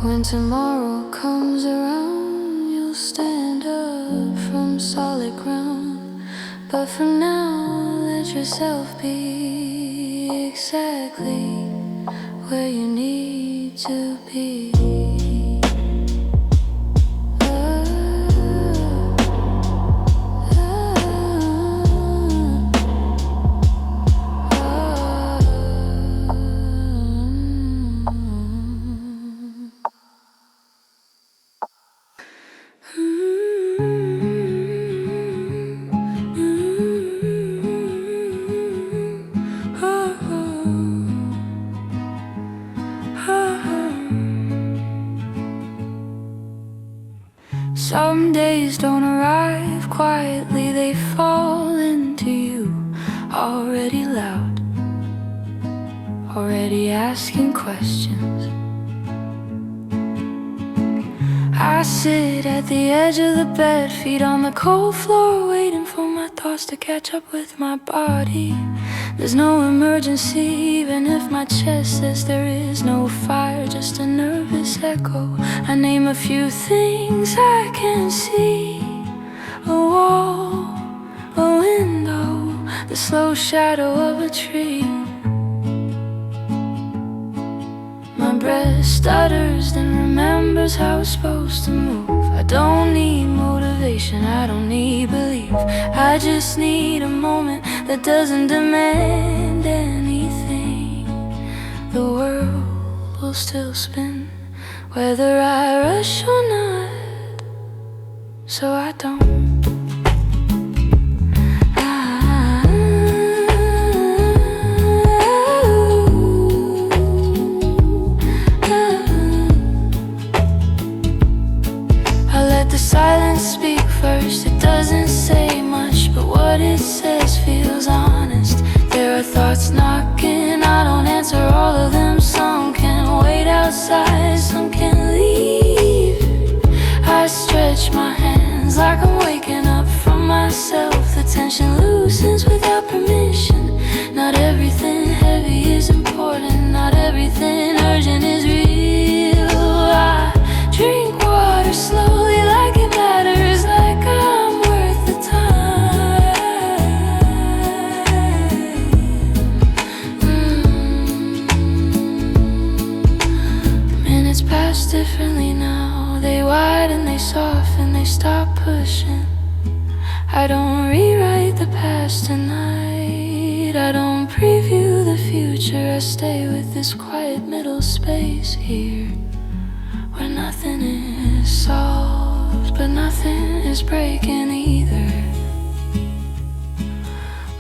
When tomorrow comes around, you'll stand up from solid ground. But for now, let yourself be exactly where you need to be. Some days don't arrive quietly, they fall into you, already loud, already asking questions. I sit at the edge of the bed, feet on the cold floor, waiting for my thoughts to catch up with my body. There's no emergency, even if my chest says there is no fire, just a nervous echo. I name a few things I can see: a wall, a window, the slow shadow of a tree. My breath stutters, then remembers how it's supposed to move. I don't need motivation, I don't need belief. I just need a moment that doesn't demand anything. The world will still spin, whether I rush or not, so I don't. Silence speak first, it doesn't say much, but what it says feels honest. There are thoughts knocking, I don't answer all of them. Some can wait outside, some can leave. I stretch my hands like I'm waking up from myself. The tension loosens without permission. Not everything heavy is important, not everything urgent is real. I drink water slowly like it matters, like I'm worth the time. Minutes pass differently now. They widen, they soften, they stop pushing. I don't rewrite the past tonight, I don't preview the future. I stay with this quiet middle space here, where nothing is solved, but nothing is breaking either.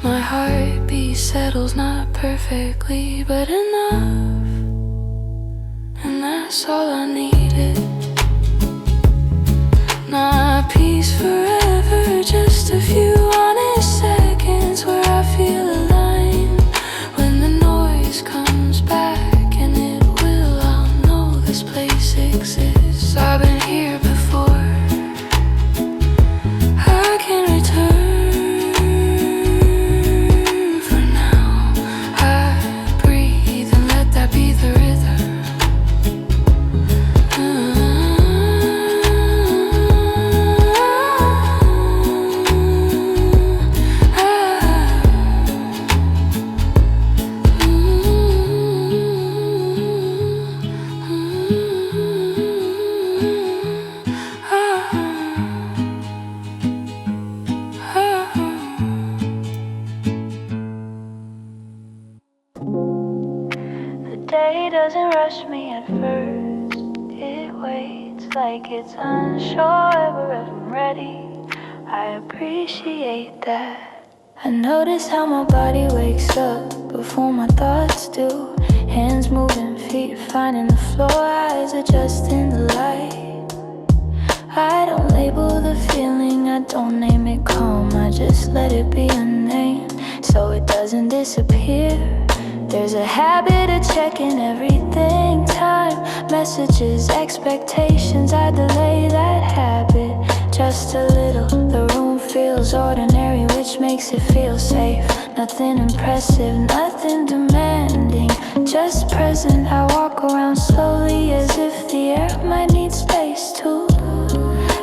My heartbeat settles, not perfectly, but enough, and that's all I needed. Not peace forever, just a few honest seconds where I feel aligned. When the noise comes back, and it will, I'll know this place exists. I've been here before, I can return. For now, I breathe and let that be the rhythm. The day doesn't rush me at first, it waits like it's unsure ever if I'm ready. I appreciate that. I notice how my body wakes up before my thoughts do. Hands moving, feet finding the floor, eyes adjusting the light. I don't label the feeling, I don't name it calm, I just let it be unnamed, so it doesn't disappear. There's a habit of checking everything, time, messages, expectations. I delay that habit just a little. The room feels ordinary, which makes it feel safe. Nothing impressive, nothing demanding, just present. I walk around slowly as if the air might need space too,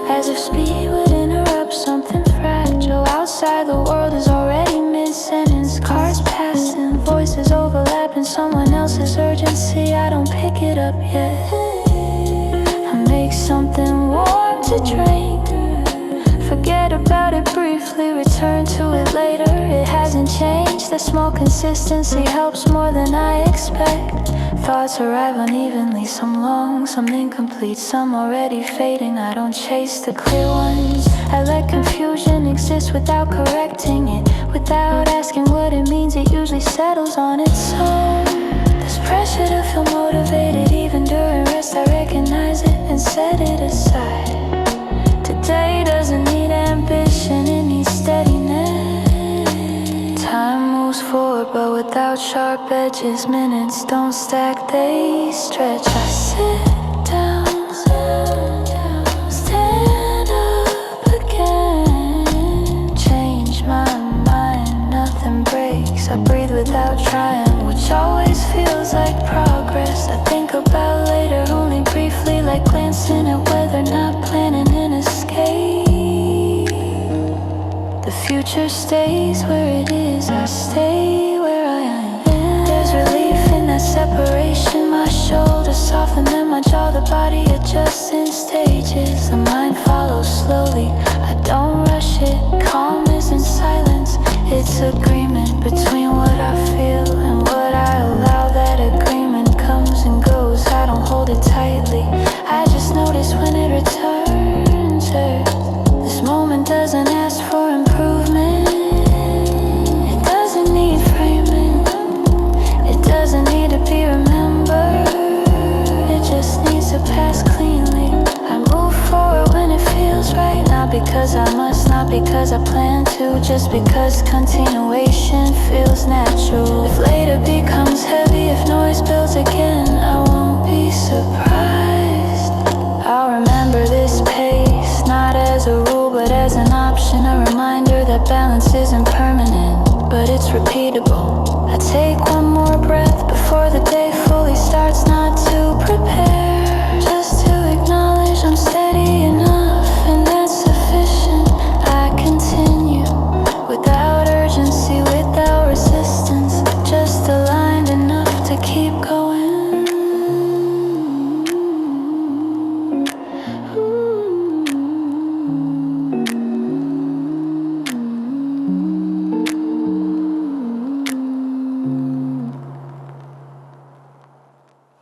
as if speed would interrupt something fragile. Outside the world is already mid-sentence, cars passing, voices overlapping, someone else's urgency. I don't pick it up yet. I make something warm to drink, forget about it briefly, return to it later. It hasn't changed, that small consistency helps more than I expect. Thoughts arrive unevenly, some long, some incomplete, some already fading. I don't chase the clear ones, I let confusion exist without correcting it. Without asking what it means, it usually settles on its own. There's pressure to feel motivated, even during rest. I recognize it and set it aside. Today doesn't need ambition, it needs steady without sharp edges. Minutes don't stack, they stretch. I sit down, stand up again. Change my mind, nothing breaks. I breathe without trying, which always feels like progress. I think about later only briefly, like glancing at weather, not planning an escape. The future stays where it is, I stay where I am. There's relief in that separation. My shoulders soften, then my jaw, the body adjusts in stages. The mind follows slowly, I don't rush it. Calm isn't silence, it's agreement between what I feel and what I allow. That agreement comes and goes, I don't hold it tightly, I just notice when it returns. This moment doesn't ask for improvement, it doesn't need framing, it doesn't need to be remembered, it just needs to pass cleanly. I move forward when it feels right, not because I must, not because I plan to, just because continuation feels natural. If later becomes heavy, if noise builds again, I won't be surprised. I'll remember this pace, not as a rule but as an option, a reminder that balance isn't permanent, but it's repeatable. I take one more breath before the day fully starts, not to prepare, just to acknowledge I'm steady and